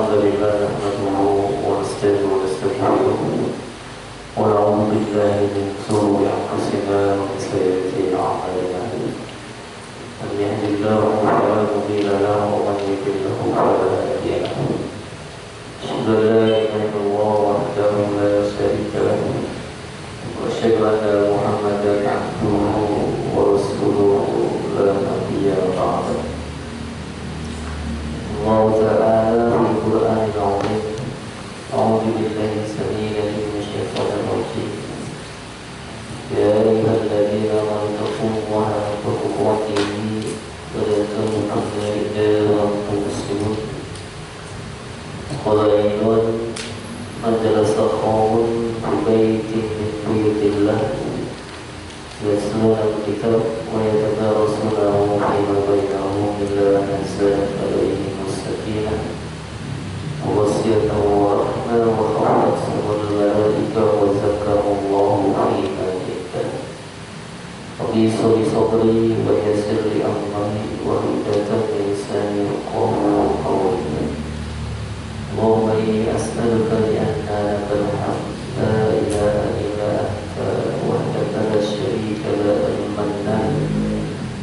الحمد لله نحمده ونستعينه ونستغفره ونعوذ بالله من شرور أنفسنا ومن سيئات أعمالنا من يهد الله فلا مضل له ومن يضلل فلا هادي له أشهد أن لا إله إلا الله وحده لا شريك له وأشهد أن محمدا عبده ورسوله لا نبي بعده الله تعالى في القرآن العظيم أعوذ بالله السميع العليم من الشيطان الرجيم يا أيها الذين آمنوا اتقوا الله حق تقاته ولا تموتن إلا وأنتم مسلمون قال أيضا من جلس قوم في بيت من بيوت الله يتلون الكتاب ويتدارسونه فيما بينهم إلا نزلت عليهم السكينة وغشيتهم ورحمة وخفتهم الملائكة وذكرهم الله في من عنده وبيسر صدري ويسر لي أمري وهداية لساني يفقهوا قولي اللهم إني أسألك لأنك لك الحمد لا إله إلا أنت وحدك لا شريك له المنان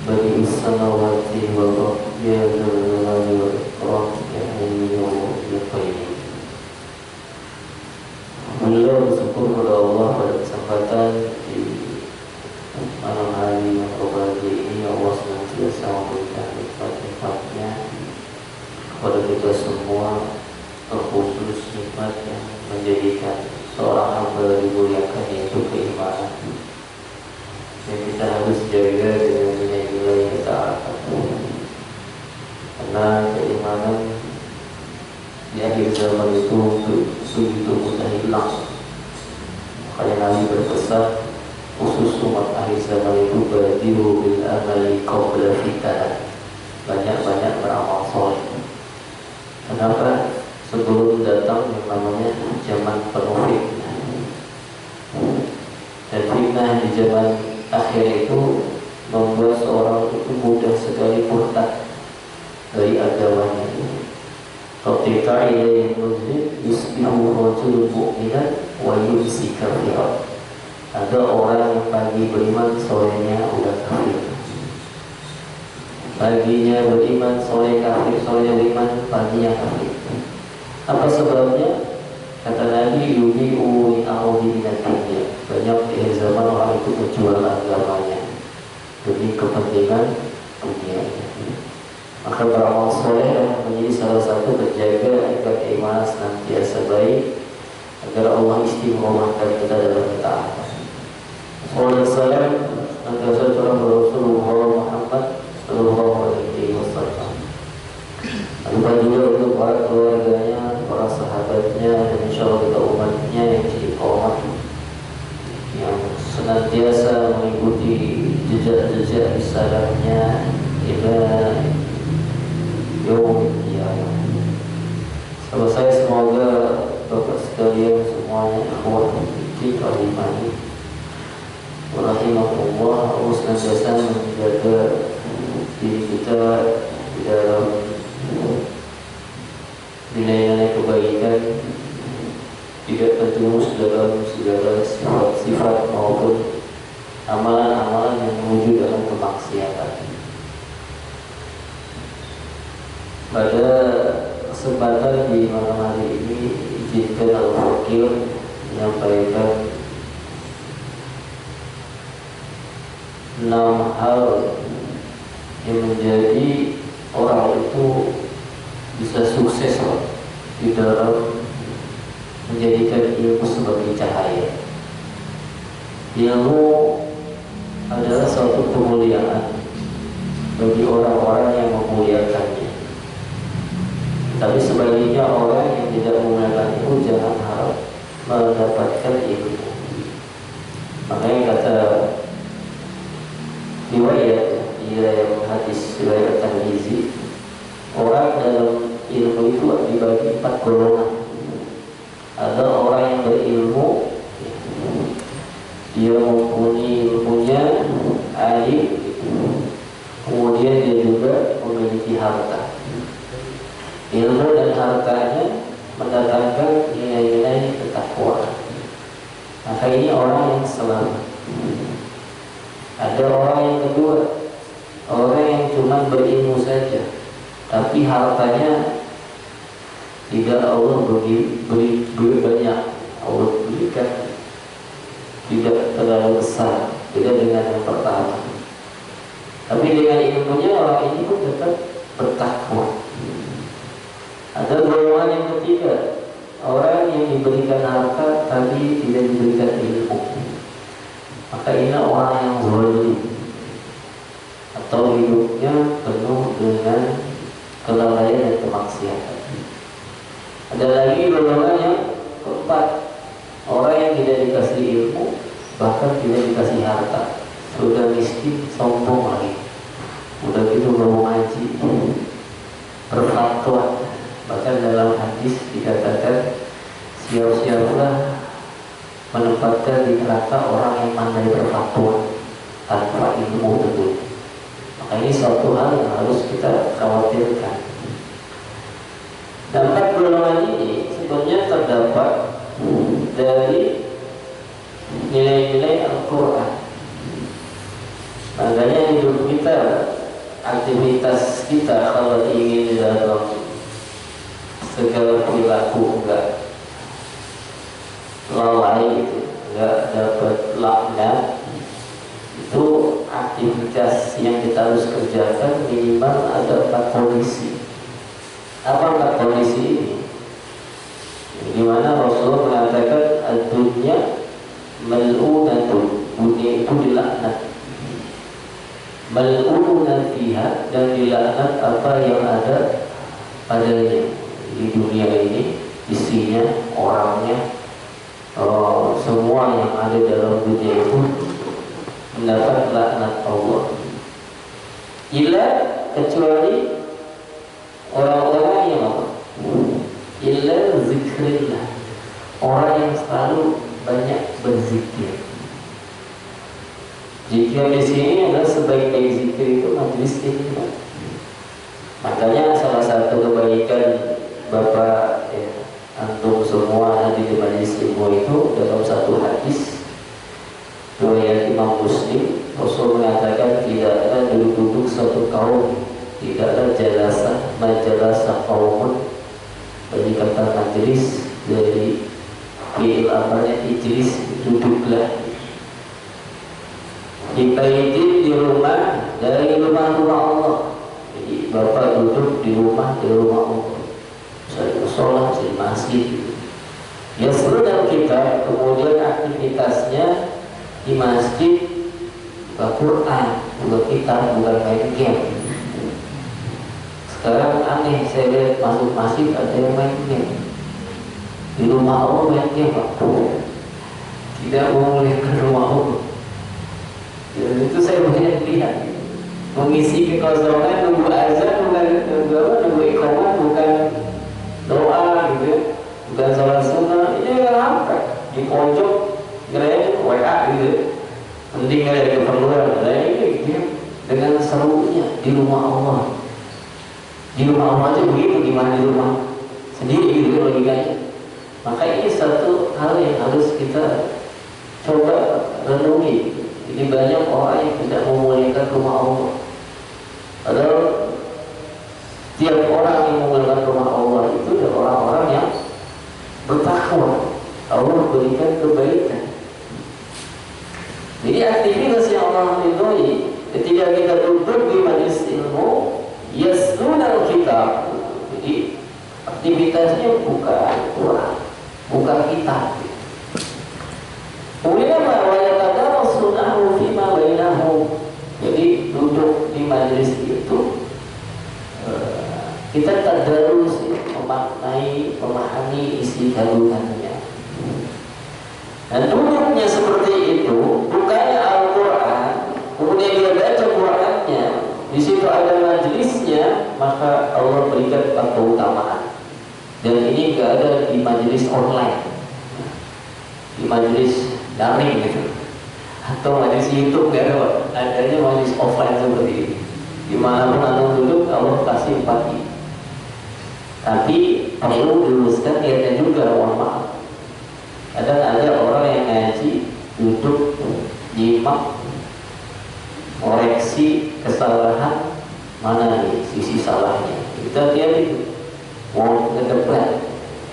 بديع السماوات والأرض يا ذا الجلال والإكرام يا حي يا قيوم. Alhamdulillah, bersyukur kepada Allah pada kesempatan di malam hari yang berbahagia ini Allah senantiasa memberikan nikmat-nikmatnya kepada kita semua, terkhusus nikmat yang menjadikan seorang hamba dimuliakan, yaitu keimanan yang kita harus jaga dengan nilai-nilai yang kita harapkan. Karena keimanan di akhir zaman itu begitu mudah hilang. Makanya Nabi berpesan khusus umat akhir zaman itu badiru bil amali qabla fitanah, banyak-banyak beramal soleh. Kenapa? Sebelum datang yang namanya zaman penuh fitnah. Dan fitnah di zaman akhir itu membuat seorang itu mudah sekali murtad dari agamanya. Ketika ilaihi muslim yusbihu rajulun mu'minan wa yumsi kafiran. Ada orang yang pagi beriman, sorenya udah kafir. Paginya beriman, sore kafir, sorenya beriman, paginya kafir. Apa sebabnya? Kata Nabi, yubi'u li'a'udhi minat-dunia. Banyak di zaman orang itu menjual agamanya demi kepentingan dunia. Maka beramal soleh menjadi salah satu penjaga agar keimanan senantiasa baik, agar Allah istimewakan kita dalam ketaatan. Salam senantiasa terang Rasulullah Muhammad sallallahu alaihi wasallam. Lupa juga untuk para keluarganya, para sahabatnya, dan insya Allah kita umatnya yang istiqomah, yang senantiasa mengikuti jejak-jejak risalahnya ila yaumil qiyamah. Selesai, semoga Bapak sekalian semuanya ikhwah fillah rahimani wa rahimahullah, Allah senantiasa menjaga diri kita di dalam nilai-nilai kebaikan, tidak terjerumus dalam segala sifat-sifat maupun amalan-amalan yang menuju dalam kemaksiatan. Pada kesempatan di malam hari ini, izinkan Al-Fakir menyampaikan 6 hal yang menjadi orang itu bisa sukses di dalam menjadikan ilmu sebagai cahaya. Ilmu adalah suatu kemuliaan bagi orang-orang yang memuliakannya. Tapi sebaliknya, orang yang tidak memuliakan ilmu jangan harap mendapatkan ilmu. Makanya kata riwayat yang hadis riwayat Tirmizi, orang dalam ilmu itu dibagi 4 golongan. Ada orang yang berilmu, dia mempunyai ilmunya, alim, kemudian dia juga memiliki harta. ilmu dan hartanya mendatangkan nilai-nilai ketakwaan. Maka ini orang yang selamat. Ada orang yang kedua, orang yang cuma berilmu saja, tapi hartanya tidak Allah beri banyak, Allah berikan tidak terlalu besar, beda dengan yang pertama. Tapi dengan ilmunya orang ini pun tetap bertakwa. Ada golongan yang ketiga, orang yang diberikan harta tapi tidak diberikan ilmu. Maka ini orang yang zalim atau hidupnya penuh dengan kelalaian dan kemaksiatan. Ada lagi golongan yang keempat, orang yang tidak dikasih ilmu, bahkan tidak dikasih harta, sudah miskin, sombong lagi, udah gitu mau ngaji, berfatwa. Bahkan dalam hadis dikatakan, siap-siaplah menempatkan di neraka orang yang pandai berfatwa tanpa ilmu tentu. Maka ini suatu hal yang harus kita khawatirkan. Dampak golongan ini sebenarnya terdapat dari nilai-nilai Al-Quran. Makanya hidup kita, aktivitas kita kalau ingin dalam segala perilaku enggak lalai gitu, enggak dapat laknat, itu aktivitas yang kita harus kerjakan minimal ada 4 kondisi. Apa 4 kondisi ini? Di mana Rasulullah mengatakan ad-dunya mal'unatun, dunia itu dilaknat, mal'unan fiha, dan dilaknat apa yang ada padanya. Di dunia ini isinya, orangnya, semua yang ada dalam dunia itu mendapat laknat Allah. Illa, kecuali orang-orang yang apa? Illa zikrillah, orang yang selalu banyak berzikir. Zikir di sini adalah sebaik-baik zikir itu majelis ilmu. Makanya salah satu kebaikan Bapak antum semua hadir di majelis ilmu itu dalam satu hadis riwayat Imam Muslim, Rasul mengatakan tidak ada duduk-duduk satu kaum, tidak ada majalasa kaumun, bagi kata majelis dari fi'il amrnya ijlis, duduklah. Di rumah, dari rumah-rumah Allah. Jadi Bapak duduk di rumah Allah, misalnya sholat di masjid. Ya sebenarnya kita kemudian aktivitasnya di masjid, buka Quran, buka kitab, bukan main game. Sekarang aneh, saya lihat masuk masjid ada yang main game. Di rumah Allah main game, Pak. Tidak mau melihat rumah Allah. Ya, itu saya banyak lihat, mengisi kekosongan, nunggu azan, nunggu iqamah, bukan doa gitu ya, bukan sholat sunnah. Ini nggak sampai di pojok ngerayain WA gitu, mending nggak ada keperluan. Nah ini gitu, dengan serunya di rumah Allah. Di rumah Allah aja begitu, gimana di rumah sendiri gitu logikanya. Maka ini satu hal yang harus kita coba renungi. Jadi banyak orang yang tidak memuliakan rumah Allah. Padahal tiap orang yang memuliakan rumah Allah itu adalah orang-orang yang bertakwa. Allah berikan kebaikan. Jadi aktivitas yang Allah ridhoi ketika kita duduk di majelis ilmu, yasnunal kitab. Jadi aktivitasnya bukan Quran, bukan kitab. Kemudian wayatadarasunahu fima bainahum. Jadi duduk di majelis itu kita tadarus, memaknai, memahami isi kandungannya. Dan duduknya seperti itu, bukannya Al-Quran, kemudian dia baca Qurannya, di situ ada majelisnya, maka Allah berikan keutamaan. Dan ini gak ada di majelis online, di majelis daring gitu, atau majelis YouTube gak ada, adanya majelis offline seperti ini. Dimanapun anda duduk, Allah kasih pagi. Tapi perlu diluruskan niatnya juga, mohon maaf. Kadang ada orang yang ngaji duduk nyimak koreksi kesalahan mana nih sisi salahnya. Kita lihat itu mau ngedebat.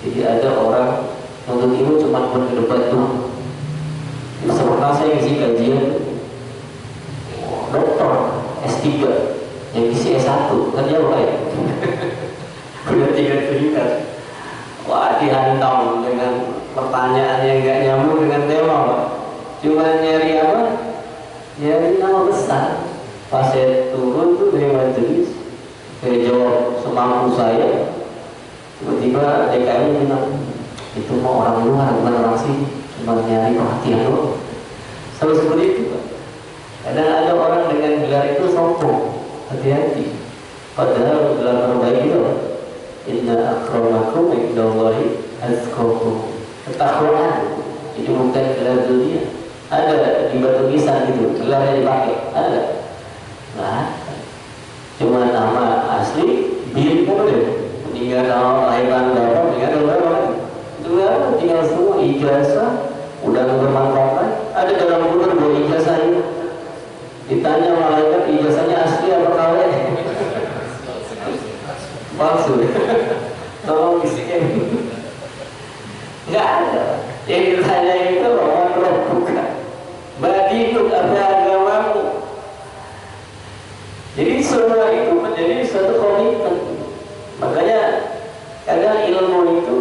Jadi ada orang untuk ilmu cuma buat ngedebat tuh. Pernah saya ngisi kajian dokter S3 yang isi S1 kan jauh ya. Udah 3 tingkat. Wah, dihantam dengan pertanyaan yang gak nyambung dengan tema, Pak. Cuma nyari apa? Nyari nama besar. Pas saya turun tuh dari majelis, saya jawab semampu saya. Tiba-tiba DKM bilang, itu mau orang luar bukan orang sini, cuma nyari perhatian doang. Selalu seperti itu, Pak. Kadang ada orang dengan gelar itu sombong, hati-hati. Padahal gelar terbaik itu, inna akramakum indallahi atqakum. Ketakwaan itu bukan gelar dunia. Ada di batu nisan gitu, gelar yang dipakai ada. Nah, cuma nama asli, bin boleh. Tinggal nama lahiran bapak, tinggal nama itu ya, tinggal semua ijazah, udah bermanfaat. Ada dalam buku dua ijazah ini. Ditanya malaikat ijazahnya asli apa KW? Palsu. Tolong bisikin. Nggak ada. Yang ditanya itu roh bukan. Badinuk apa agamamu? Jadi semua itu menjadi satu komitmen. Makanya kadang ilmu itu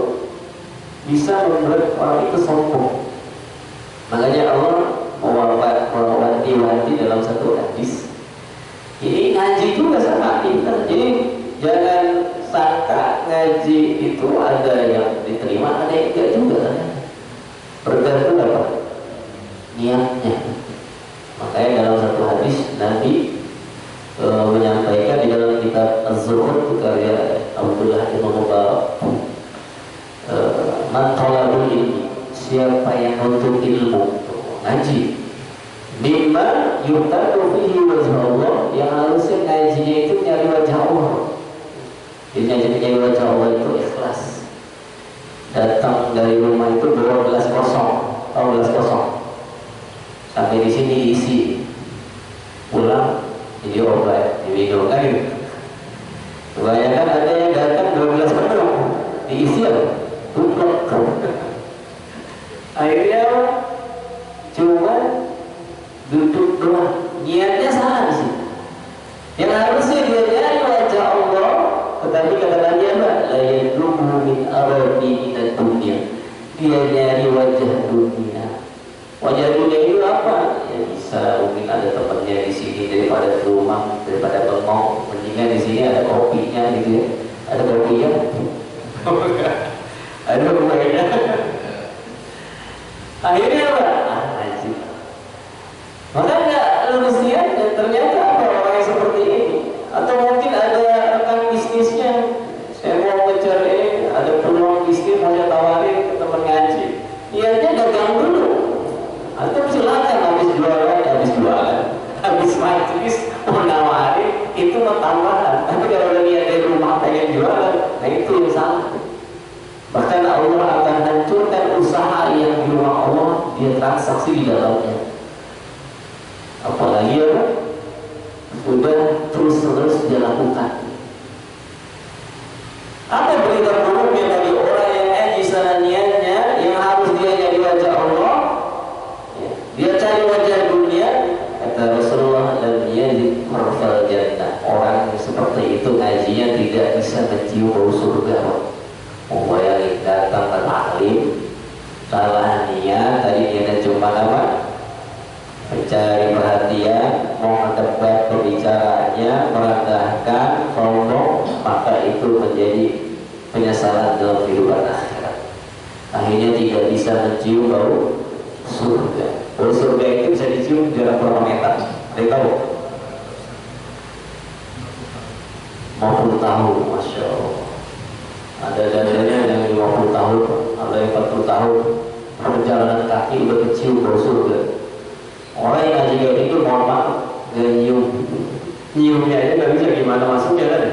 bisa membuat orang itu sombong. Makanya Allah mewanti-wanti dalam satu hadis. Ini ngaji juga sama kita. Jadi jangan sangka ngaji itu ada yang diterima, ada yang tidak juga. Bergantung apa? Niatnya. Makanya dalam satu hadis Nabi menyampaikan di dalam kitab Az-Zuhud karya Abdullah bin Mubarak, man talabul ilmi, siapa yang menuntut ilmu, ngaji, mimma yurtadu fihi wajh Allah, yang harusnya ngajinya itu nyari wajah Allah. Jadi nyari wajah Allah itu ikhlas. Datang dari rumah itu 12 kosong, atau 12 kosong. Sampai di sini isi. Pulang jadi obat, diminum kan gitu. Kebanyakan ada yang datang 12 penuh, diisi apa? Tutup. Akhirnya cuma duduk doang. Niatnya salah di sini. Yang harusnya dia nyari wajah Allah, tetapi kata Nabi apa? La yadlumu min arabi minad dunya. Dia nyari wajah dunia. Wajah dunia itu apa? Ya bisa mungkin ada temannya di sini daripada di rumah, daripada bengong. Mendingan di sini ada kopinya gitu ya. Ada kopinya? Ada kopinya. Akhirnya apa? Ngaji. Maka nggak lulus niat dan ternyata apa orang yang seperti ini. Atau mungkin ada rekan bisnisnya. Saya mau mencari ada peluang bisnis mau saya tawarin ke teman ngaji. Niatnya dagang dulu. Atau silakan habis habis majlis mau nawarin itu mau tambahan. Tapi kalau ada niat dari rumah pengen jualan, nah itu yang salah. Bahkan Allah akan hancurkan usaha yang di rumah Allah, dia transaksi di dalamnya. Apalagi ya, sudah terus dia lakukan. Apa berita buruknya bagi orang yang ngaji sana niatnya yang harus dia jadi wajah Allah? Dia cari wajah dunia, kata Rasulullah, dan dia di marfal jannah. Orang seperti itu ngajinya tidak bisa mencium bau surga. Bayangin datang ke taklim, salah niat, tadi dia cuma apa? Mencari perhatian, mau mendebat pembicaranya, merendahkan, sombong, maka itu menjadi penyesalan dalam kehidupan akhirat. Akhirnya tidak bisa mencium bau surga. Bau surga itu bisa dicium jarak berapa meter? Ada yang tahu? 50 tahun, Masya Allah. Ada dandanya yang 50 tahun, ada yang 40 tahun. Perjalanan kaki udah kecium bau surga. Orang yang ngaji kayak itu, mohon maaf, gak nyium. Nyiumnya aja gak bisa, gimana masuknya kan?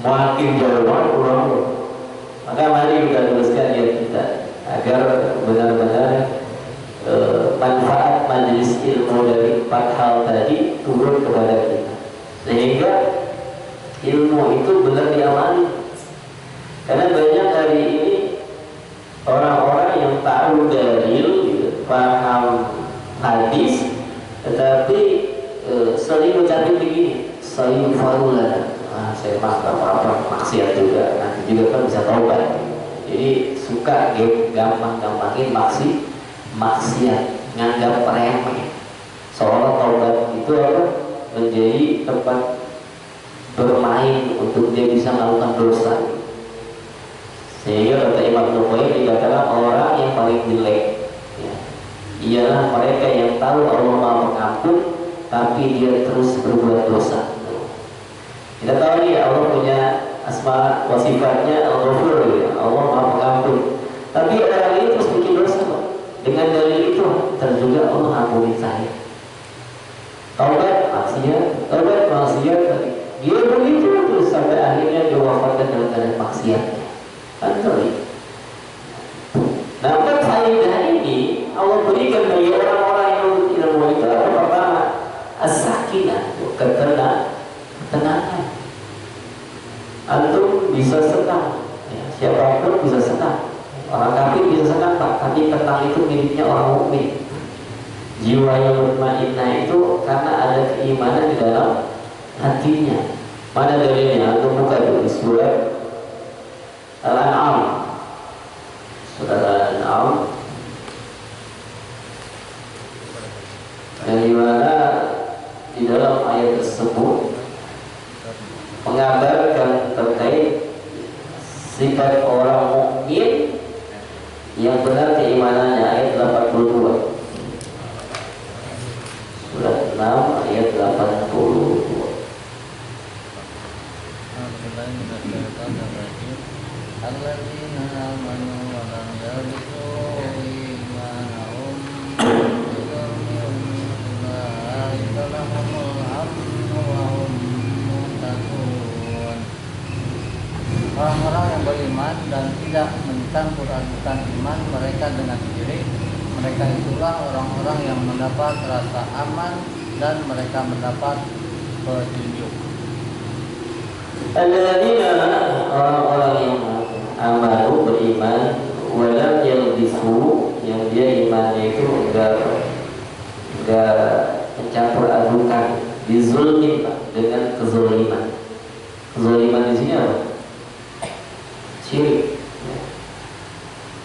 makin jauh kurang. Maka mari kita teruskan ya kita agar benar-benar manfaat majelis ilmu dari 4 hal tadi turun kepada kita, sehingga ilmu itu benar diamali. Karena banyak hari ini orang-orang yang tahu dalil, paham hadis, tetapi sering mencapai begini, saya farulana, saya mah gak apa-apa, maksiat juga, nanti juga kan bisa taubat. Jadi suka gampang-gampangin maksiat, nganggap remeh, seolah taubat itu apa? Menjadi tempat bermain untuk dia bisa melakukan dosa. Sehingga kata Imam Nuwawi dikatakan orang yang paling jelek ya, ialah mereka yang tahu Allah Maha Pengampun tapi dia terus berbuat dosa. Kita tahu nih Allah punya asma wa sifatnya Al-Ghafur, ya, Allah Maha Pengampun. Tapi orang ini terus bikin dosa. Dengan dalil itu terjuga Allah ampuni saya. Taubat maksiat, dia begitu terus sampai akhirnya dia wafatkan dalam keadaan maksiat. Nah, faedah ini Allah berikan bagi orang-orang yang ilmu itu pertama as-sakinah, ketenangan. Antum bisa senang, ya, siapapun bisa senang. Orang kafir bisa senang Pak, tapi tenang itu miliknya orang mukmin. Jiwa yang mutmainnah itu karena ada keimanan di dalam hatinya. Mana dalilnya? Antum buka dulu di surat Al-An'am. Surat Al-An'am. Dari mana di dalam ayat tersebut mengabarkan terkait sifat orang mukmin yang benar keimanannya, ayat 82. Surat 6 ayat 82. Alladzina amanu wa lam yalbisu imanahum bidzulmin ulaika lahumul amnu wa hum muhtadun. Orang-orang yang beriman dan tidak mencampur adukan iman mereka dengan syirik, mereka itulah orang-orang yang mendapat rasa aman dan mereka mendapat petunjuk. Alladzina, orang-orang yang amanu, beriman, walam yalbisu, yang dia imannya itu enggak mencampur adukan bizulmin, dengan kezaliman. Kezaliman di sini apa? Syirik.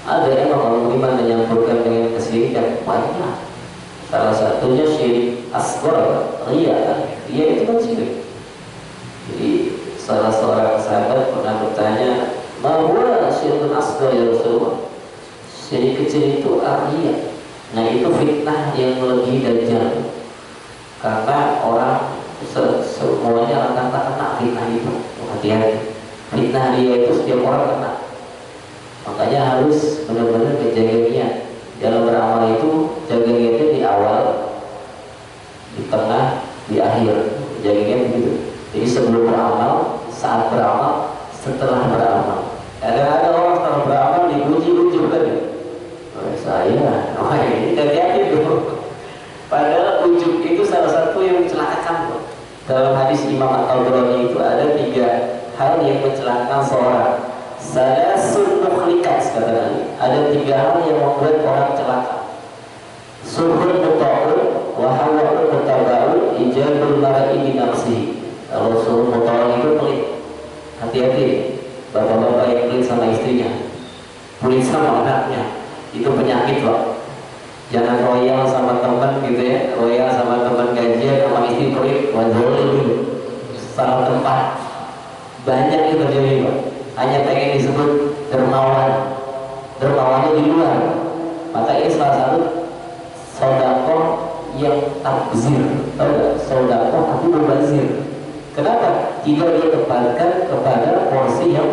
Ada yang kalau beriman menyampurkan dengan kesyirikan banyak. Salah satunya syirik asghar, riya. Riya itu kan syirik. Jadi salah seorang sahabat pernah bertanya, "Ma syirkun asghar ya Rasulullah?" Syirik kecil itu riya. Nah, itu fitnah yang lebih dajjal. Karena orang semuanya rata-rata kena fitnah itu. Hati-hati. Fitnah dia itu setiap orang kena. Makanya harus benar-benar menjaga niat. Dalam beramal itu jaga niatnya di awal, di tengah, di akhir. Jaga niat begitu. Jadi sebelum beramal, saat beramal, setelah beramal. Ada orang setelah beramal dipuji-puji bukan ya? Saya, ini hati-hati tuh. Padahal ujub itu salah satu yang mencelakakan. Dalam hadis Imam At-Tabrani itu ada 3 hal yang mencelakakan seorang. Salasun mukhlikat, kata Nabi. Ada 3 hal yang membuat orang celaka. Suhul muta'un wa hawa'un mutaba'un ijabul mara'i binafsihi. Kalau suhul muta'un itu pelit. Hati-hati bapak-bapak yang pelit sama istrinya, pelit sama anaknya. Itu penyakit loh. Jangan royal sama teman gitu ya, royal sama teman gajian sama istri pelit, wajar dulu. Salah tempat. Banyak yang terjadi Pak. Hanya pengen disebut dermawan, dermawannya di luar. Maka ini salah satu sodakoh yang tabzir, tahu nggak? Sodakoh tapi berbazir. Kenapa? Tidak dia tempatkan kepada porsi yang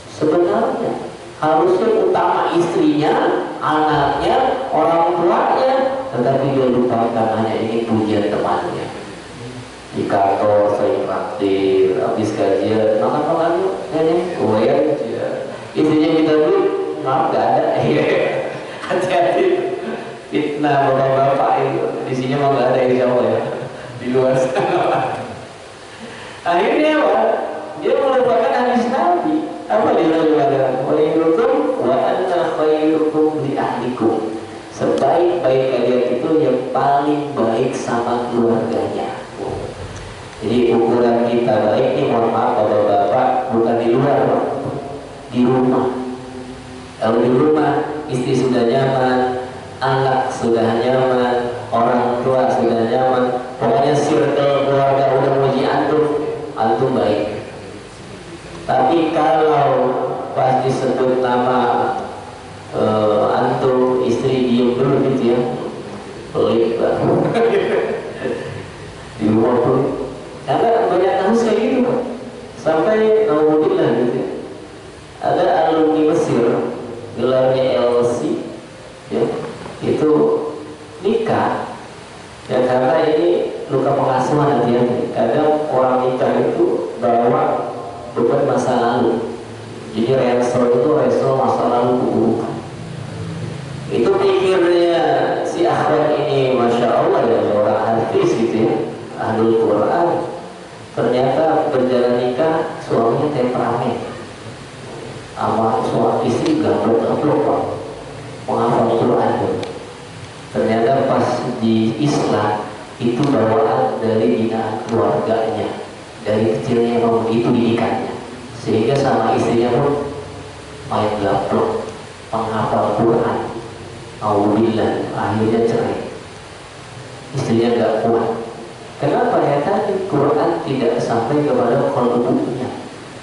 sebenarnya. Harusnya utama istrinya, anaknya, orang tuanya, tetapi dia lupakan hanya ini pujian temannya. di kantor sering praktir, habis gajian makan yuk nenek goyang aja, istrinya minta duit maaf gak ada. Hati-hati fitnah bapak-bapak itu di sini mah gak ada insya Allah ya, di luar sana. Akhirnya apa? Dia melupakan hadis Nabi. Apa dia bilang? Khairukum wa anna khairukum li ahlikum. Sebaik-baik kalian itu yang paling baik sama keluarganya. Jadi ukuran kita baik ini, mohon maaf bapak-bapak, bukan di luar, Pak. Di rumah. Kalau di rumah istri sudah nyaman, anak sudah nyaman, orang tua sudah nyaman, pokoknya circle keluarga udah muji antum baik. Tapi kalau pas disebut nama antum, istri diem dulu gitu ya, pelit banget. Di rumah pun karena banyak kasus kayak gitu Pak. Sampai alhamdulillah gitu. Ada alumni Mesir, gelarnya LC, ya, itu nikah. Ya karena ini luka pengasuhan ya. Kadang orang nikah itu bawa beban masa lalu. Jadi resol itu resol masa lalu keburukan. Itu pikirnya si akhwat ini, masya Allah ya, orang hadis gitu ya, ahlul Quran. Ternyata berjalan nikah suaminya temperamen, sama suami istri gablok-gablok Pak, menghafal Quran. Ternyata pas di Islam itu bawaan dari binaan keluarganya, dari kecilnya memang itu didikannya, sehingga sama istrinya pun main gablok, menghafal Quran. Alhamdulillah akhirnya cerai, istrinya gak kuat. Kenapa ya? Tadi Quran tidak sampai kepada qalbunya,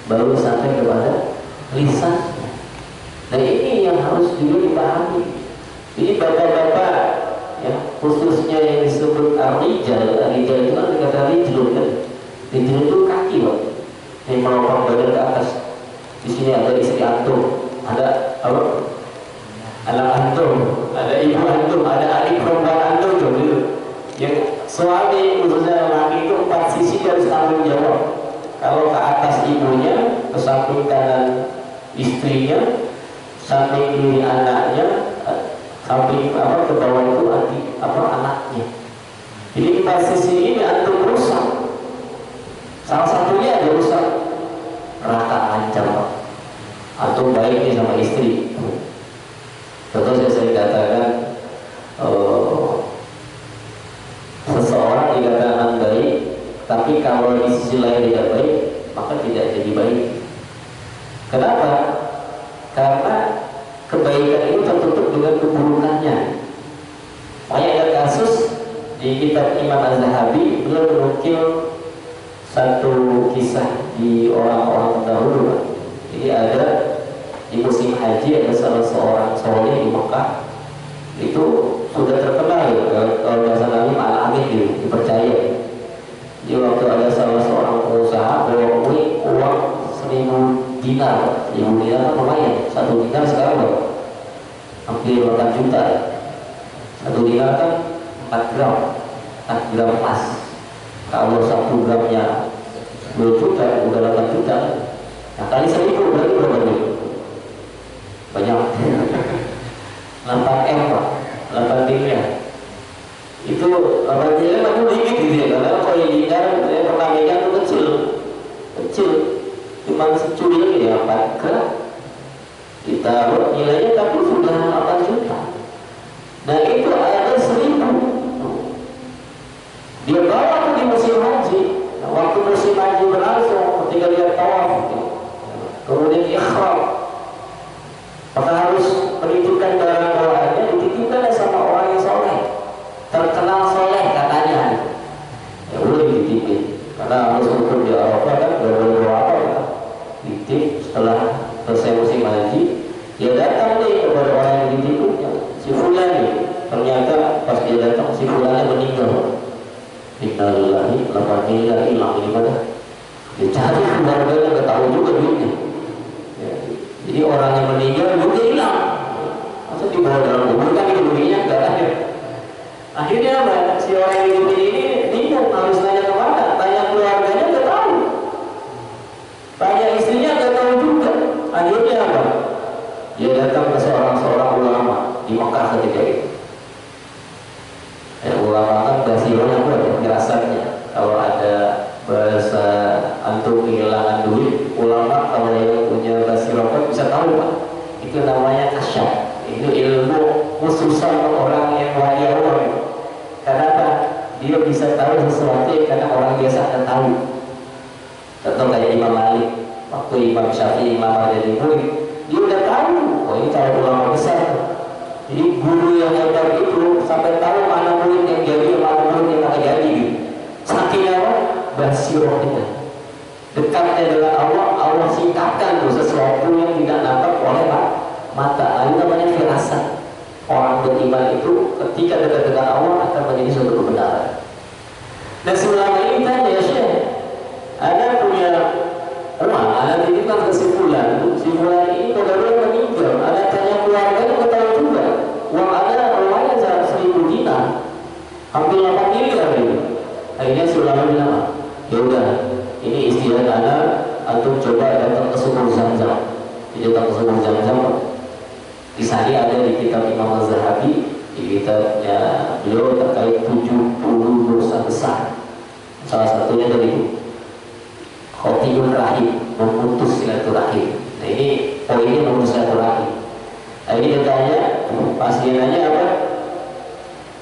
baru sampai kepada lisannya. Nah ini yang harus juga dipahami. Jadi bapak-bapak ya, khususnya yang disebut ar-rijal, ar-rijal itu kan dikata rijlun kan, rijlun itu kaki Pak, yang melopang badan ke atas. Di sini ada istri antum, ada apa? Anak antum, ada ibu antum, ada adik perempuan antum tuh gitu. Yang suami khususnya laki itu 4 sisi harus tanggung jawab. Kalau ke atas ibunya, ke samping kanan istrinya, samping kiri anaknya, samping apa ke bawah itu anaknya. Jadi 4 sisi ini antum rusak. Salah satunya ada rusak, raka ancam Pak. Antum baik nih sama istri. Contoh saya sering katakan, seseorang dikatakan baik, tapi kalau di sisi lain tidak baik, maka tidak jadi baik. Kenapa? Karena kebaikan itu tertutup dengan keburukannya. Makanya ada kasus di kitab Imam Az-Zahabi, beliau menukil satu kisah di orang-orang terdahulu. Jadi ada di musim haji ada salah seorang soleh di Mekah, itu sudah terkenal ya, kalau bahasa Nabi al-amin dipercaya. Jadi waktu ada salah seorang pengusaha bawa uang 1.000 dinar, 1.000 dinar kan lumayan, 1 dinar sekarang loh, hampir 8 juta. 1 dinar kan 4 gram, 4 gram emas. Kalau 1 gramnya 2 juta, udah 8 juta. Nah kali 1.000 berarti berapa duit? Banyak. 8 M Pak, 8 miliar. Itu 8 miliar itu dikit gitu ya, karena kalau yang dinar saya pernah megang itu kecil, cuma securi ya 4 gram. Ditaruh nilainya tapi sudah 8 juta. Nah itu ada 1.000. Dia bawa tuh di musim haji. Nah, waktu musim haji berlangsung, ketika dia tawaf, kemudian ikhram, maka harus menitipkan barang bawaannya, dititipkan sama orang yang soleh, terkenal soleh katanya. Ya boleh dititipin, karena harus ukur di Arafah kan, gak boleh bawa apa ya. Dititip setelah selesai musim haji, dia datang nih kepada orang yang dititipnya, si fulan nih, ternyata Akhirnya apa? Dia datang ke seorang ulama di Mekah ketika itu. Ulama kan basironya apa ya? Penjelasannya. Kalau ada bahasa antum kehilangan duit, ulama kalau yang punya basiroh bisa tahu Pak. Itu namanya kasyaf. Itu ilmu khususan orang yang wayawar. Kenapa? Dia bisa tahu sesuatu yang karena orang biasa tidak tahu. Contoh kayak Imam Malik, waktu Imam Syafi'i, Imam Ahmad murid, dia udah tahu, oh ini cara ulama besar. Jadi guru yang hebat itu sampai tahu mana murid yang jadi, mana murid yang tak jadi. Saking apa? Basirohnya, dekatnya dengan Allah, Allah singkatkan tuh sesuatu yang tidak nampak oleh mata. Ini namanya firasat. Orang beriman itu ketika dekat dengan Allah akan menjadi suatu kebenaran. Dan selama ini tanya ya Syekh, Anda punya uang, Anda titipkan ke si Fulan ini kodanya meninggal, Anda tanya keluarga itu ketahui juga, uang Anda lumayan 1.000 dinar, hampir 8 miliar ini. Akhirnya si ulama bilang, ya udah, ini istilah Anda, antum coba datang ke sumur Zam-Zam. Jadi datang ke sumur Zam-Zam, di sana ada di kitab Imam Az-Zahabi, di kitabnya beliau terkait 70 dosa besar. Salah satunya tadi Khotimul Rahim, memutus silaturahim. Nah ini poinnya memutus silaturahim. Nah ini ditanya, pas dia nanya apa?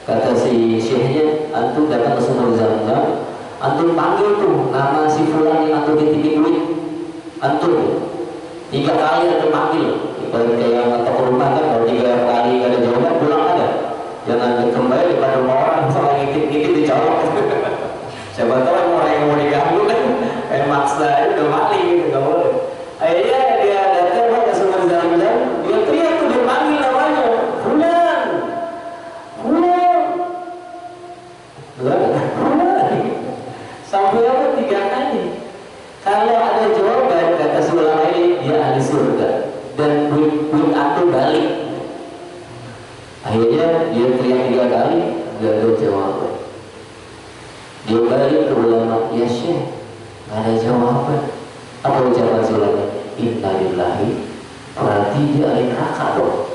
Kata si syekhnya, antum datang ke sumur Zam-Zam, antum panggil tuh nama si fulan yang antum titipin duit, antum 3 kali antum panggil. Ibarat kayak atau rumah kan, kalau 3 kali gak ada jawaban pulang ada. Jangan kembali depan rumah orang soal ngintip-ngintip dijawab. Siapa tahu orang yang mau diganggu kan kayak maksa itu udah maling gitu, gak boleh. Akhirnya dia datang ke sumur Zam-Zam, dia teriak tuh, dia panggil namanya Fulan, sampai apa 3 kali. Kalau ada jawaban kata si ulama ini, dia ahli surga dan duit aku balik. Akhirnya dia teriak 3 kali, gak ada jawaban. Dia balik ke ulama, ya Syekh, gak ada jawaban. Apa ucapan si ulama? Innalillahi, berarti dia ahli neraka dong.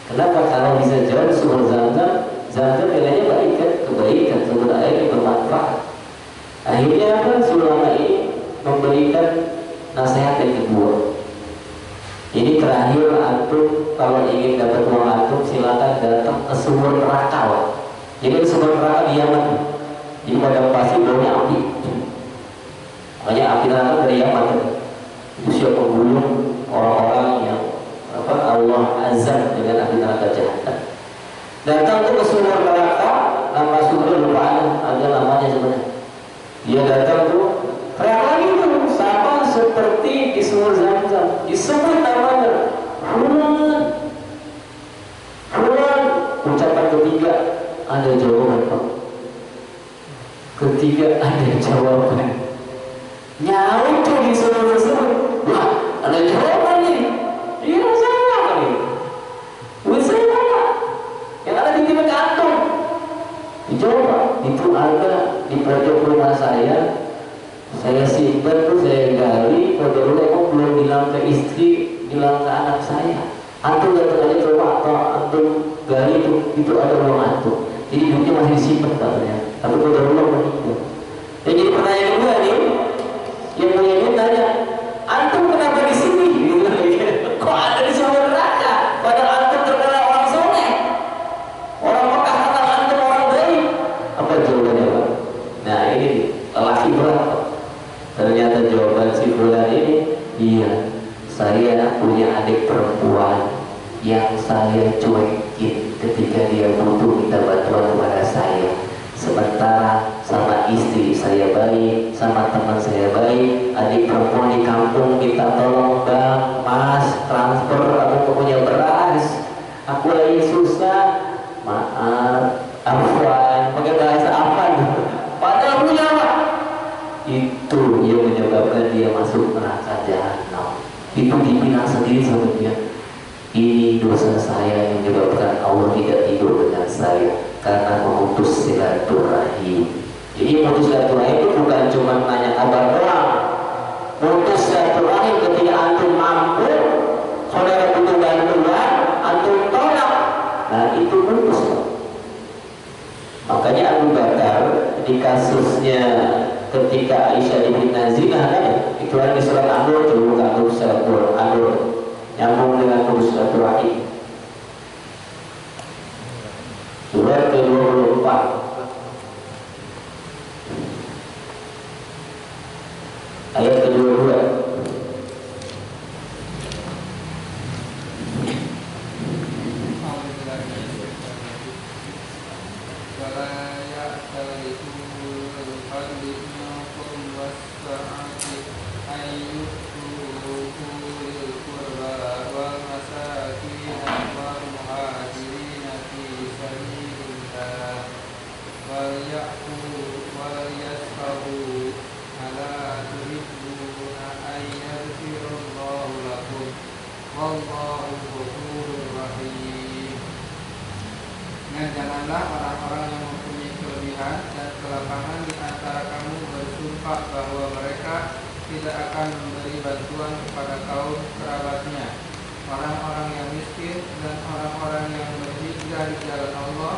Kenapa? Kalau bisa jawab sumur Zam-Zam, Zam-Zam bedanya baik kan, kebaikan, sumber air yang bermanfaat. Akhirnya apa? Si ulama ini memberikan nasihat yang kedua. Ini terakhir, antum kalau ingin dapat uang antum silakan datang ke sumur neraka. Jadi sumur neraka di Yaman. Jadi pada pasti baunya api. Makanya api neraka dari Yaman. Itu siapa membunuh orang-orang yang Allah azab dengan api neraka jahat. Datang ke sumur neraka, nama sumur lupa ada namanya sebenarnya. Dia datang tuh, teriak lagi tuh, sama seperti di sumur Zam-Zam, disebut namanya Fulan. Ucapan ketiga ada jawaban Pak. Ketiga ada jawaban. Nyaut tuh di sumur tersebut. Wah, ada jawaban nih. Iya saya kali. Bisa apa? Yang ada di tipe kantung. Dicoba, itu ada di pojok rumah saya. Saya simpan tuh, saya gali. Kalau dulu belum bilang ke istri, bilang ke anak saya. Antum datang aja ke rumah atau antum gali itu ada uang antum. Jadi duitnya masih disimpan katanya. Tapi kalau dulu meninggal. Jadi pertanyaan kedua nih, yang punya duit tanya, antum kenapa di sini? Kok ada di sumur neraka? Padahal antum terkenal orang soleh. Orang Mekah kenal antum orang baik. Apa jawabannya Pak? Nah ini lelaki berat. Ternyata jawaban si Fulan ini, iya, saya punya adik perempuan yang saya cuekin ketika dia butuh minta bantuan kepada saya. Sementara sama istri saya baik, sama teman saya baik, adik perempuan di kampung minta tolong bang, mas, transfer, aku punya beras, aku lagi susah, maaf, afwan, pakai bahasa apa? Padahal punya apa? Itu yang menyebabkan dia masuk neraka jahanam. Itu dibilang sendiri sama dia. Ini dosa saya yang menyebabkan Allah tidak tidur dengan saya karena memutus silaturahim. Jadi memutus silaturahim itu bukan cuma nanya kabar doang. Memutus silaturahim ketika antum mampu hadisnya ketika Aisyah difitnah zina kan ya, itu kan di surat An-Nur dulu kan, surat An-Nur nyambung dengan silaturahim. Surat ke-24 ayat ke-22. Dan janganlah orang-orang yang mempunyai kelebihan dan kelapangan di antara kamu bersumpah bahwa mereka tidak akan memberi bantuan kepada kaum kerabatnya, orang-orang yang miskin dan orang-orang yang berhijrah di jalan Allah,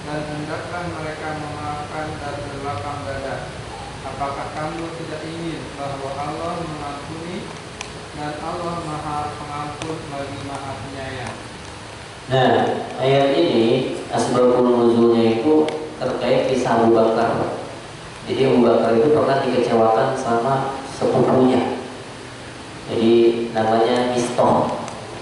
dan hendaklah mereka memaafkan dan berlapang dada. Apakah kamu tidak ingin bahwa Allah mengampuni dan Allah Maha Pengampun lagi Maha Penyayang? Nah, ayat ini asbabun nuzulnya itu terkait kisah Abu Bakar. Jadi Abu Bakar itu pernah dikecewakan sama sepupunya. Jadi namanya Mistah.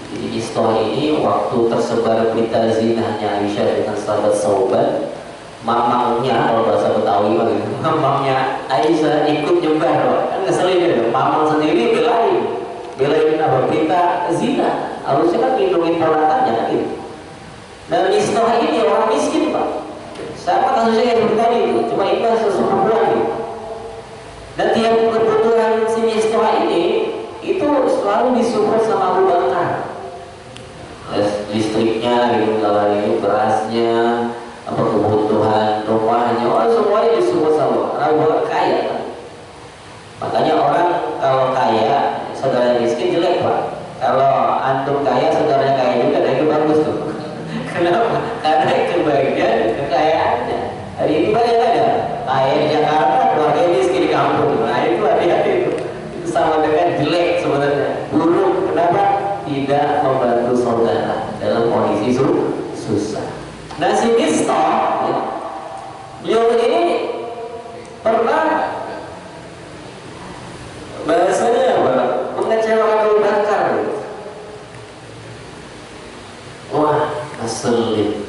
Jadi Mistah ini waktu tersebar berita zinahnya Aisyah dengan sahabat Sauban, mamangnya, kalau bahasa Betawi gitu, mamangnya Aisyah ikut nyebar, kan ngeselin ya. Mamang sendiri belain apa berita zina, harusnya kan lindungi ponakannya gitu. Dan Mistah ini orang miskin Pak, sama kasusnya yang tadi itu, cuma itu sesepupuan gitu. Dan tiap kebutuhan si Mistah ini itu selalu disupport sama Abu Bakar. Listriknya gitu, itu berasnya, apa kebutuhan rumahnya, semuanya disupport sama Abu Bakar kaya kan? Makanya orang kalau kaya, saudara miskin jelek Pak. Kalau antum kaya, saudaranya kaya juga, nah itu bagus tuh. Kenapa? Karena itu bagian kekayaannya. Hari ini banyak ada kaya di Jakarta, keluarga miskin di kampung. Nah itu hati-hati itu. Itu sama dengan jelek sebenarnya. Buruk. Kenapa? Tidak membantu saudara dalam kondisi susah. Nah si Mistah, ya, beliau ini pernah bahasanya apa? Mengecewakan Abu Bakar. Wah, ngeselin.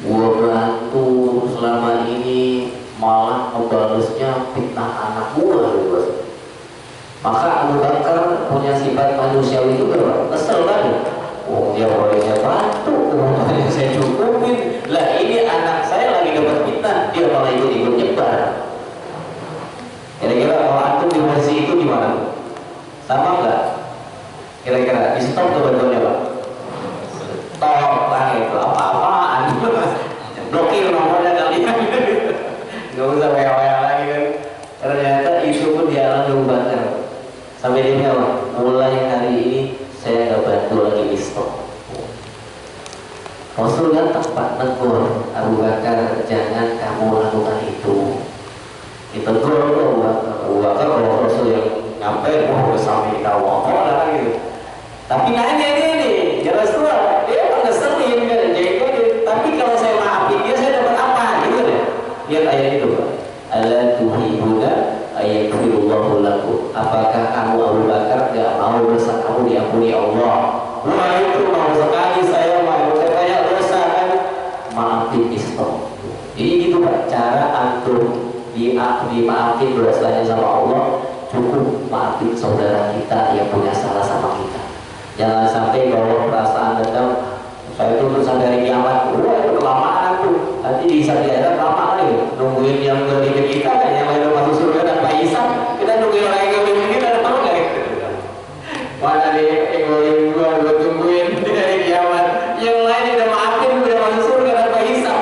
Gua bantu selama ini malah ngebalesnya fitnah anak gua gitu. Maka Abu Bakar punya sifat manusiawi juga, Pak. Kesel kan? Oh, dia boleh saya bantu, kebutuhannya saya cukupin. Lah ini anak saya lagi dapat fitnah, dia malah ikut-ikut nyebar. Kira-kira kalau antum di posisi itu gimana? Sama enggak? Kira-kira di stop kebetulannya Pak? Stop lah itu apa-apaan? Blokir nomornya kalian. Gak usah WA lagi kan? Ternyata itu pun dialami Abu Bakar. Sampai dia bilang, mulai hari ini saya gak bantu lagi di stop. Rasul datang Pak tegur Abu Bakar, jangan kamu lakukan itu. Ditegur Abu Bakar, kalau Rasul yang nyampe mau sampai kawah lah gitu. Tapi nanya ini, ya Rasulullah, dia emang ngeselin kan, jadi tapi kalau saya maafin dia, saya dapat apa gitu deh. Lihat ayat itu Pak. Ala tuhibuna ayaghfirullahu lakum. Apakah kamu Abu Bakar gak mau dosa kamu diampuni Allah? Wah itu mau sekali saya mau, katanya dosa kan, maafin Mistah. Jadi gitu Pak, cara antum dimaafin dosanya sama Allah, cukup maafin saudara kita yang punya salah sama kita. Jangan sampai bawa perasaan dendam, saya itu sampai hari kiamat, wah itu kelamaan tuh, nanti di akhirat lama lagi nungguin yang ngelimin kita kan, yang lain masuk surga dan Pak Isa, kita nungguin orang yang ngelimin kita, ada tahu nggak gitu? Mana nih yang ngelimin gua tungguin di hari kiamat, yang lain udah maafin udah masuk surga dan Pak Isa,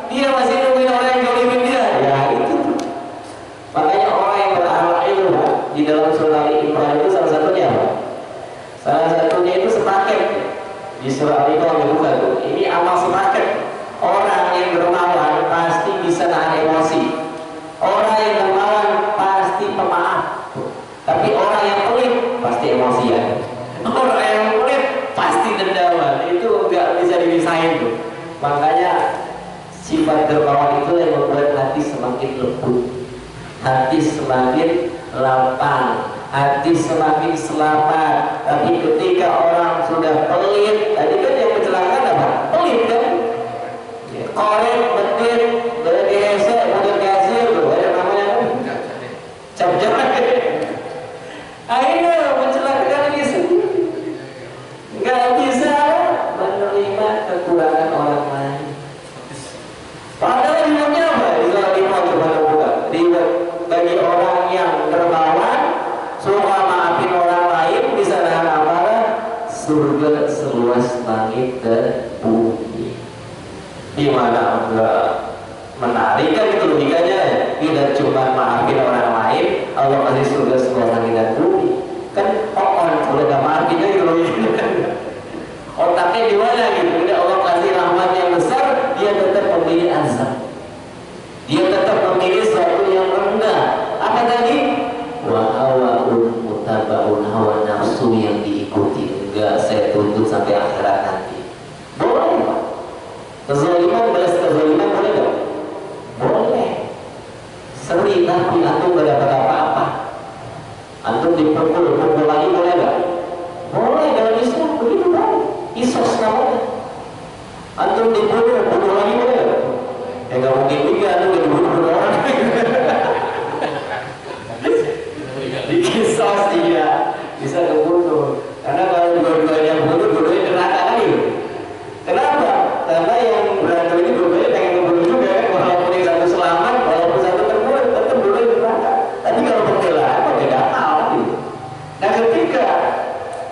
dia masih nungguin orang yang ngelimin dia, ya itu. Makanya orang yang berakhlak itu di dalam surah Al-Imran itu salah satunya apa? Salah satunya itu sepaket di surah Al-Imran dibuka tuh. Ini amal sepaket. Orang yang dermawan pasti bisa nahan emosi. Orang Makanya sifat dermawan itu yang membuat hati semakin lembut, hati semakin lapang, hati semakin selamat. Tapi ketika orang sudah pelit, tadi kan yang mencelakakan apa? Pelit kan? Korek, betir, bergesek, udah kasir, ada namanya kan? Cap-cap. Akhirnya mencelakakan diri sendiri. Nggak bisa menerima kekurangan orang lain. Padahal hidupnya apa? Dizalimi coba buka. Bagi orang yang dermawan, suka maafin orang lain, bisa nahan amarah, surga seluas langit dan bumi. Gimana enggak menarik kan itu logikanya? Tidak cuma maafin orang lain, Allah kasih surga seluas langit dan bumi. Kan kalau nggak maafin kan itu logikanya. Otaknya di mana gitu? Udah Allah kasih rahmat yang besar, dia tetap memilih azab. Dia tetap memilih sesuatu yang rendah. Apa tadi? Wa hawaun mutabaun, hawa nafsu yang diikuti. Enggak, saya tuntut sampai akhirat nanti. Boleh Pak? Kezaliman, balas kezaliman boleh nggak? Boleh. Seri tapi antum nggak dapat apa-apa. Antum dipukul lagi boleh nggak? Boleh, dalam Islam begitu kan? Isos namanya. Antum dibunuh lagi boleh nggak? Ya nggak mungkin juga antum dibunuh orang. Dikisos iya, bisa kebunuh. Karena kalau dua-duanya bunuh, dua-duanya neraka kan gitu. Kenapa? Karena yang berantem ini dua-duanya pengen kebunuh juga kan. Walaupun yang satu selamat, walaupun satu terbunuh, tetap dua-duanya neraka. Tapi kalau pembela apa beda hal gitu. Nah ketika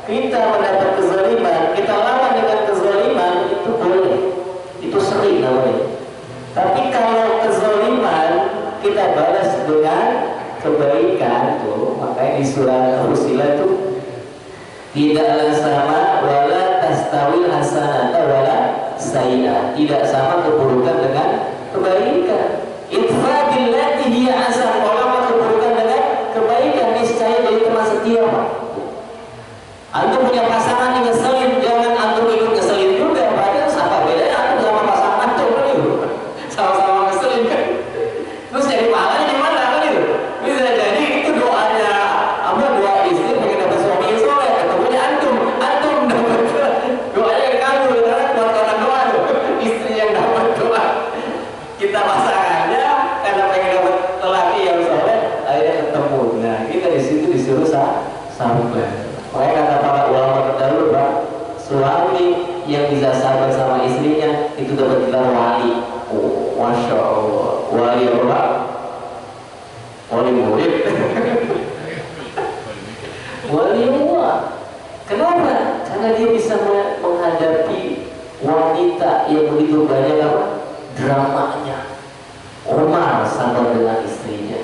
kita mendapat kezaliman, kita lawan dengan kezaliman, itu boleh, itu sering namanya. Tapi kalau kezaliman kita balas dengan kebaikan tuh, makanya di surah Fussilat tuh tidaklah sama wala tastawil hasanata wala sayyi'ah, tidak sama keburukan dengan kebaikan. Idfa billati hiya ahsan, kalau keburukan dengan kebaikan niscaya jadi teman setia Pak. Antum punya pasangan yang ngeselin, jangan antum ikut ngeselin juga. Padahal apa bedanya antum sama pasangan antum kan itu? Sama-sama ngeselin kan? Terus jadi pahalanya di mana kan itu? Bisa jadi itu doanya doa istri pengen dapat suami yang soleh, ketemunya antum dapat doanya yang kabul karena buat orang doa tuh. Istri yang dapat doa, kita pasangannya karena pengen dapat lelaki yang soleh, akhirnya ketemu. Nah kita di situ disuruh sabar. Makanya kata para ulama terdahulu, Pak, suami yang bisa sabar sama istrinya itu dapat gelar wali. Oh, masya Allah, wali apa? Wali murid. Wali Allah. Kenapa? Karena dia bisa menghadapi wanita yang begitu banyak apa? Dramanya. Umar sabar dengan istrinya.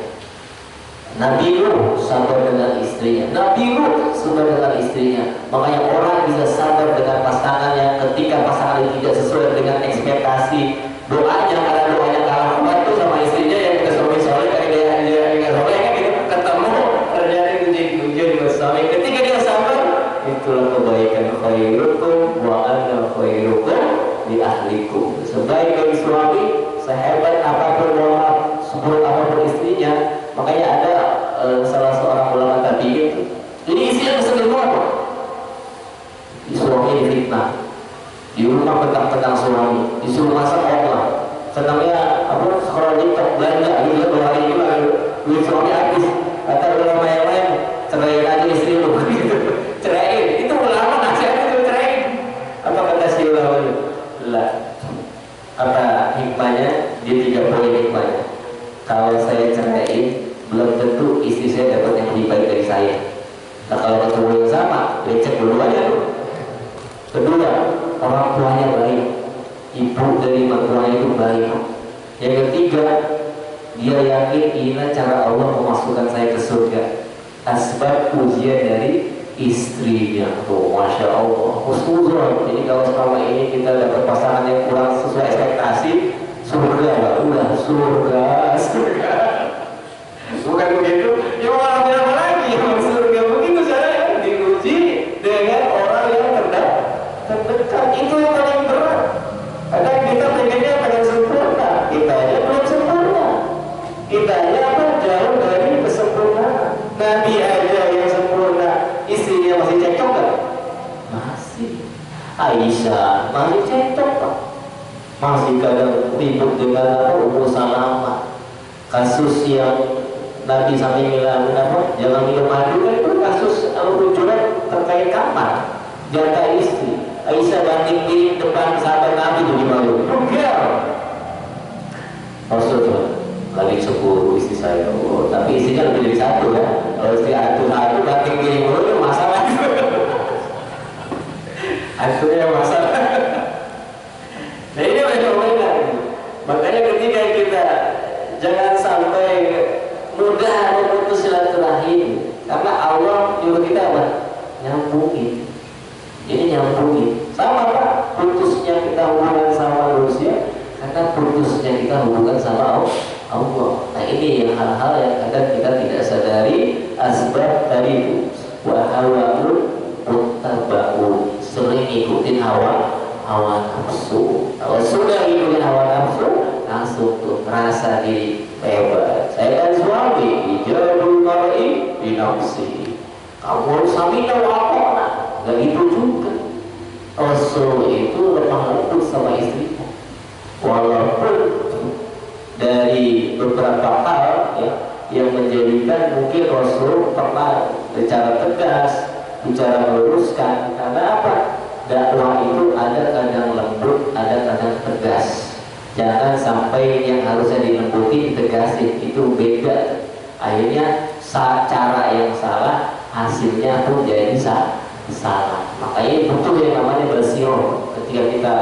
Nabi Nuh sabar dengan istrinya. Nabi Nuh sabar dengan istrinya. Makanya orang bisa sabar dengan pasangannya ketika pasangan tidak sesuai dengan ekspektasi doanya, karena doanya kalah bantu sama istrinya yang ke suami soleh, karena dia nggak soleh kan gitu, ketemu terjadi ujian buat suami. Ketika dia sabar, itulah kebaikan. Khairukum wa ana khairukum li ahlikum. Sebaik bagi suami, sehebat apapun doa, seburuk apapun istrinya. Makanya ada salah seorang ulama tadi itu, ini isinya keselin banget. Suami difitnah, di rumah petang-petang suami, disuruh masak Allah. Senangnya apa? Sekolah TikTok belanja gitu, 2 hari itu duit suami habis. Kata ulama yang lain, ceraiin aja istri lu gitu. Ceraiin, itu ulama nasihat itu ceraiin. Apa kata si ulama itu? Lah, apa hikmahnya? Dia tidak boleh hikmahnya. Kalau saya ceraiin, belum tentu istri saya dapat yang lebih baik dari saya. Nah kalau ketemu yang sama, becek dulu aja tuh. Kedua, orang tuanya baik, ibu dari mertuanya itu baik. Yang ketiga, dia yakin inilah cara Allah memasukkan saya ke surga. Asbab ujian dari istrinya tuh, masya Allah. Husnuzon. Jadi kalau selama ini kita dapat pasangan yang kurang sesuai ekspektasi, surga, udah surga. Bukan begitu, ya malah berapa lagi surga begitu caranya, diuji dengan orang yang terdekat. Itu yang paling berat. Kadang istrinya masih cekcok kan? Masih. Aisyah masih cekcok Pak. Masih kadang ribut dengan apa Ummu Salamah. Kasus yang Nabi sampai bilang apa? Jangan minum madu kan itu kasus rujukan terkait kamar, jatah istri. Aisyah banding diri depan sahabat Nabi itu gimana? Enggak. Maksudnya lagi cemburu istri saya, oh, tapi istrinya lebih dari satu ya. Kalau istri satu banding diri mulu masalah. Akhirnya masalah. Nah ini mereka. Makanya ketika kita jangan sampai mudah memutus silaturahim, karena Allah nyuruh kita apa? Nyambungin. Ini nyambungin. Sama Pak, putusnya kita hubungan sama manusia, karena putusnya kita hubungan sama Allah. Nah ini yang hal-hal yang kadang kita tidak sadari asbab tadi itu. Wa hawaul muttaba'un, sering ikutin hawa nafsu. Kalau sudah ikutin hawa nafsu, langsung tuh merasa diri hebat. Saya kan suami, ijabul mar'i bi nafsi. Kamu samina wa ata'na. Gak gitu juga. Rasul itu lemah lembut sama istrinya. Walaupun dari beberapa hal ya, yang menjadikan mungkin Rasul pernah bicara tegas, bicara meluruskan. Karena apa? Dakwah itu ada kadang lembut, ada kadang tegas. Jangan sampai yang harusnya dilembuti ditegasin, itu beda. Akhirnya cara yang salah, hasilnya pun jadi salah. Makanya butuh yang namanya bersiro. Ketika kita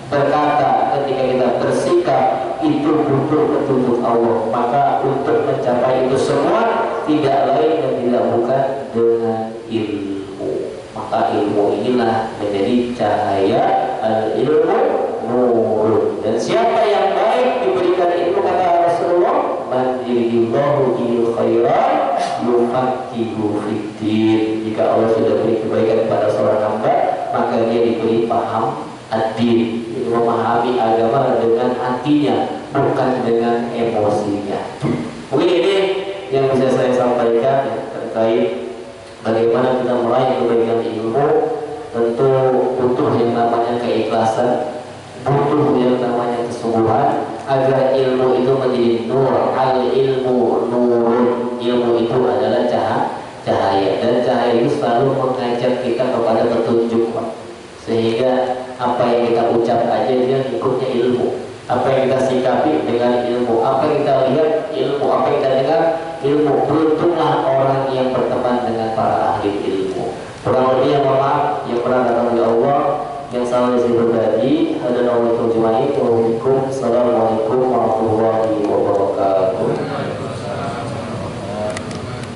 berkata, ketika kita bersikap, itu butuh petunjuk Allah. Maka untuk mencapai itu semua tidak lain dan tidak bukan dengan ilmu. Maka ilmu inilah menjadi cahaya, al-ilmu nur. Dan siapa yang baik diberikan ilmu, kata Rasulullah, man yuridillahu bihi khairan yufaqihu fiddin. Jika Allah sudah beri kebaikan kepada seorang hamba, maka dia diberi paham ad-din, memahami agama dengan hatinya, bukan dengan emosinya. Mungkin ini yang bisa saya sampaikan ya, terkait bagaimana kita meraih kebaikan ilmu. Tentu butuh yang namanya keikhlasan, butuh yang namanya kesungguhan agar ilmu itu menjadi nur. Al ilmu nurun, ilmu itu adalah cahaya, dan cahaya itu selalu mengajak kita kepada petunjuk, sehingga apa yang kita ucap aja dia ikutnya ilmu, apa yang kita sikapi dengan ilmu, apa yang kita lihat ilmu, apa yang kita dengar ilmu. Beruntunglah orang yang berteman dengan para ahli ilmu. Kurang lebih yang maaf yang pernah datang dari Allah, yang salah saya berbagi. Assalamualaikum warahmatullahi wabarakatuh.